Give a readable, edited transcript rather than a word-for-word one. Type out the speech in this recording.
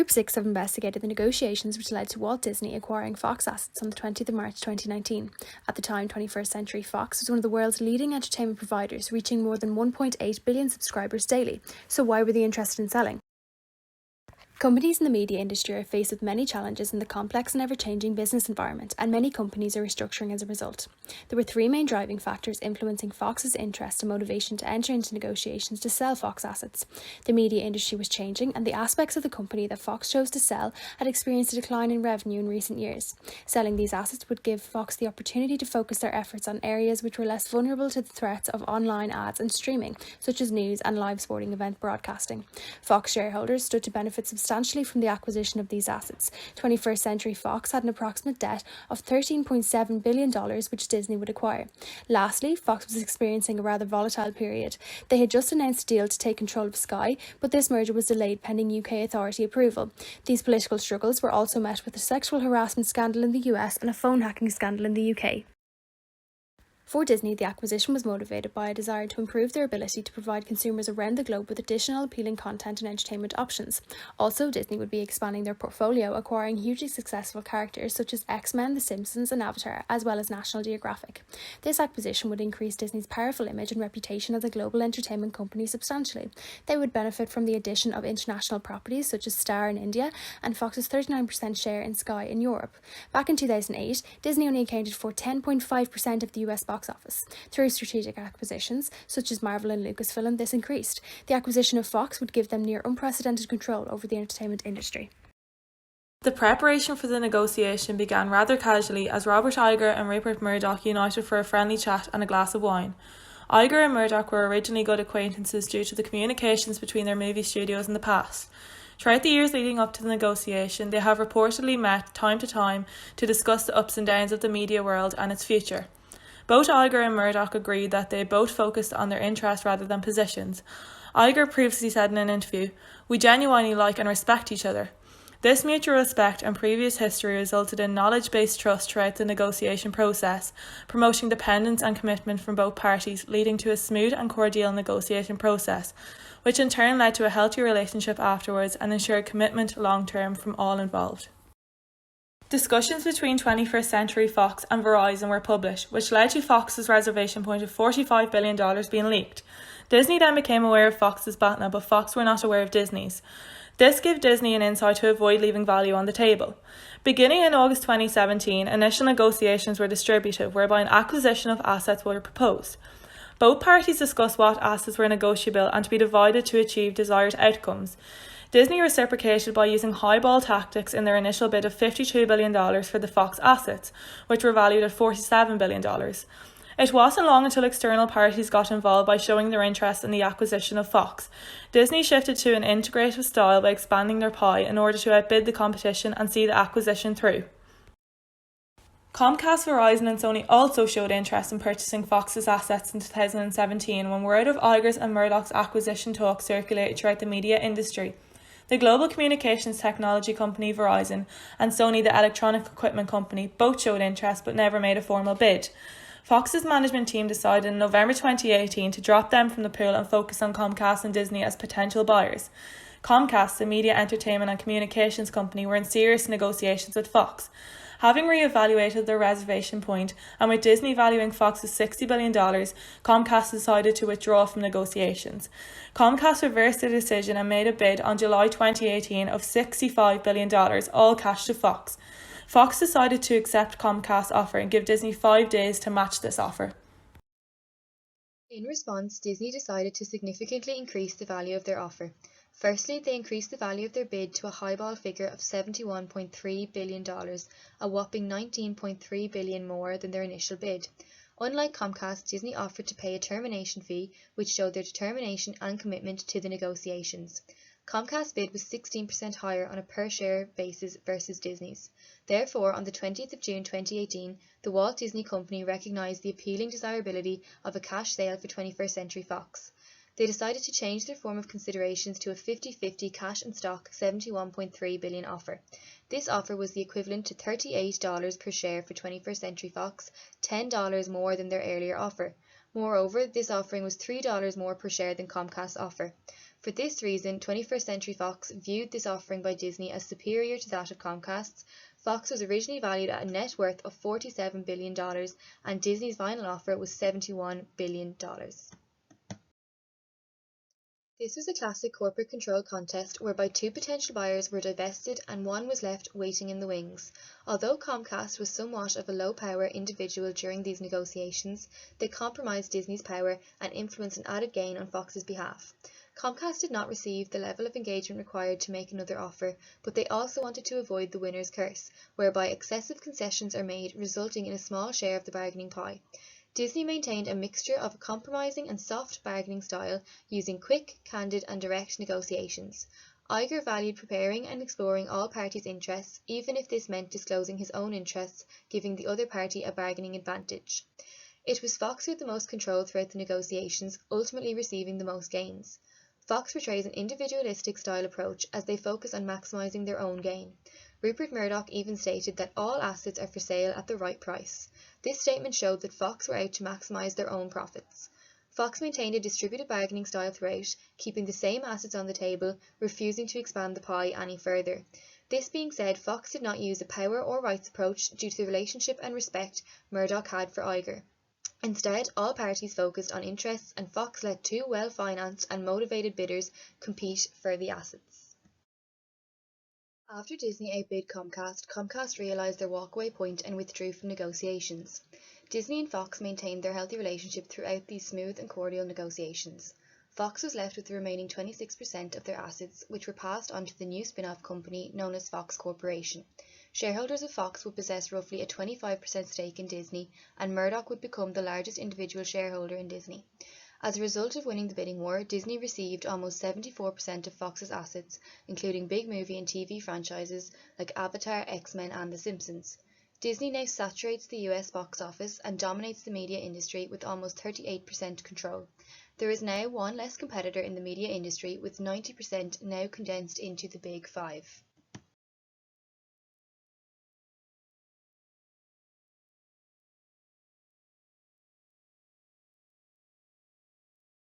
Group 6 have investigated the negotiations which led to Walt Disney acquiring Fox assets on the 20th of March 2019. At the time, 21st Century Fox was one of the world's leading entertainment providers, reaching more than 1.8 billion subscribers daily. So why were they interested in selling? Companies in the media industry are faced with many challenges in the complex and ever-changing business environment, and many companies are restructuring as a result. There were three main driving factors influencing Fox's interest and motivation to enter into negotiations to sell Fox assets. The media industry was changing, and the aspects of the company that Fox chose to sell had experienced a decline in revenue in recent years. Selling these assets would give Fox the opportunity to focus their efforts on areas which were less vulnerable to the threats of online ads and streaming, such as news and live sporting event broadcasting. Fox shareholders stood to benefit substantially from the acquisition of these assets. 21st Century Fox had an approximate debt of $13.7 billion, which Disney would acquire. Lastly, Fox was experiencing a rather volatile period. They had just announced a deal to take control of Sky, but this merger was delayed pending UK authority approval. These political struggles were also met with a sexual harassment scandal in the US and a phone hacking scandal in the UK. For Disney, the acquisition was motivated by a desire to improve their ability to provide consumers around the globe with additional appealing content and entertainment options. Also, Disney would be expanding their portfolio, acquiring hugely successful characters such as X-Men, The Simpsons and Avatar, as well as National Geographic. This acquisition would increase Disney's powerful image and reputation as a global entertainment company substantially. They would benefit from the addition of international properties such as Star in India and Fox's 39% share in Sky in Europe. Back in 2008, Disney only accounted for 10.5% of the US box office. Through strategic acquisitions, such as Marvel and Lucasfilm, this increased. The acquisition of Fox would give them near unprecedented control over the entertainment industry. The preparation for the negotiation began rather casually as Robert Iger and Rupert Murdoch united for a friendly chat and a glass of wine. Iger and Murdoch were originally good acquaintances due to the communications between their movie studios in the past. Throughout the years leading up to the negotiation, they have reportedly met time to time to discuss the ups and downs of the media world and its future. Both Iger and Murdoch agreed that they both focused on their interests rather than positions. Iger previously said in an interview, "We genuinely like and respect each other." This mutual respect and previous history resulted in knowledge-based trust throughout the negotiation process, promoting dependence and commitment from both parties, leading to a smooth and cordial negotiation process, which in turn led to a healthy relationship afterwards and ensured commitment long-term from all involved. Discussions between 21st Century Fox and Verizon were published, which led to Fox's reservation point of $45 billion being leaked. Disney then became aware of Fox's BATNA, but Fox were not aware of Disney's. This gave Disney an insight to avoid leaving value on the table. Beginning in August 2017, initial negotiations were distributive, whereby an acquisition of assets were proposed. Both parties discussed what assets were negotiable and to be divided to achieve desired outcomes. Disney reciprocated by using highball tactics in their initial bid of $52 billion for the Fox assets, which were valued at $47 billion. It wasn't long until external parties got involved by showing their interest in the acquisition of Fox. Disney shifted to an integrative style by expanding their pie in order to outbid the competition and see the acquisition through. Comcast, Verizon and Sony also showed interest in purchasing Fox's assets in 2017 when word of Iger's and Murdoch's acquisition talks circulated throughout the media industry. The global communications technology company Verizon and Sony, the electronic equipment company, both showed interest but never made a formal bid. Fox's management team decided in November 2018 to drop them from the pool and focus on Comcast and Disney as potential buyers. Comcast, the media, entertainment and communications company, were in serious negotiations with Fox. Having re-evaluated their reservation point, and with Disney valuing Fox at $60 billion, Comcast decided to withdraw from negotiations. Comcast reversed their decision and made a bid on July 2018 of $65 billion, all cash to Fox. Fox decided to accept Comcast's offer and give Disney 5 days to match this offer. In response, Disney decided to significantly increase the value of their offer. Firstly, they increased the value of their bid to a highball figure of $71.3 billion, a whopping $19.3 billion more than their initial bid. Unlike Comcast, Disney offered to pay a termination fee, which showed their determination and commitment to the negotiations. Comcast's bid was 16% higher on a per-share basis versus Disney's. Therefore, on the 20th of June 2018, the Walt Disney Company recognised the appealing desirability of a cash sale for 21st Century Fox. They decided to change their form of considerations to a 50-50 cash and stock $71.3 billion offer. This offer was the equivalent to $38 per share for 21st Century Fox, $10 more than their earlier offer. Moreover, this offering was $3 more per share than Comcast's offer. For this reason, 21st Century Fox viewed this offering by Disney as superior to that of Comcast's. Fox was originally valued at a net worth of $47 billion, and Disney's final offer was $71 billion. This was a classic corporate control contest whereby two potential buyers were divested and one was left waiting in the wings. Although Comcast was somewhat of a low-power individual during these negotiations, they compromised Disney's power and influenced an added gain on Fox's behalf. Comcast did not receive the level of engagement required to make another offer, but they also wanted to avoid the winner's curse, whereby excessive concessions are made, resulting in a small share of the bargaining pie. Disney maintained a mixture of a compromising and soft bargaining style, using quick, candid and direct negotiations. Iger valued preparing and exploring all parties' interests, even if this meant disclosing his own interests, giving the other party a bargaining advantage. It was Fox who had the most control throughout the negotiations, ultimately receiving the most gains. Fox portrays an individualistic style approach as they focus on maximising their own gain. Rupert Murdoch even stated that all assets are for sale at the right price. This statement showed that Fox were out to maximise their own profits. Fox maintained a distributed bargaining style throughout, keeping the same assets on the table, refusing to expand the pie any further. This being said, Fox did not use a power or rights approach due to the relationship and respect Murdoch had for Iger. Instead, all parties focused on interests and Fox let two well-financed and motivated bidders compete for the assets. After Disney outbid Comcast, Comcast realised their walkaway point and withdrew from negotiations. Disney and Fox maintained their healthy relationship throughout these smooth and cordial negotiations. Fox was left with the remaining 26% of their assets, which were passed on to the new spin-off company known as Fox Corporation. Shareholders of Fox would possess roughly a 25% stake in Disney, and Murdoch would become the largest individual shareholder in Disney. As a result of winning the bidding war, Disney received almost 74% of Fox's assets, including big movie and TV franchises like Avatar, X-Men and The Simpsons. Disney now saturates the US box office and dominates the media industry with almost 38% control. There is now one less competitor in the media industry, with 90% now condensed into the Big Five.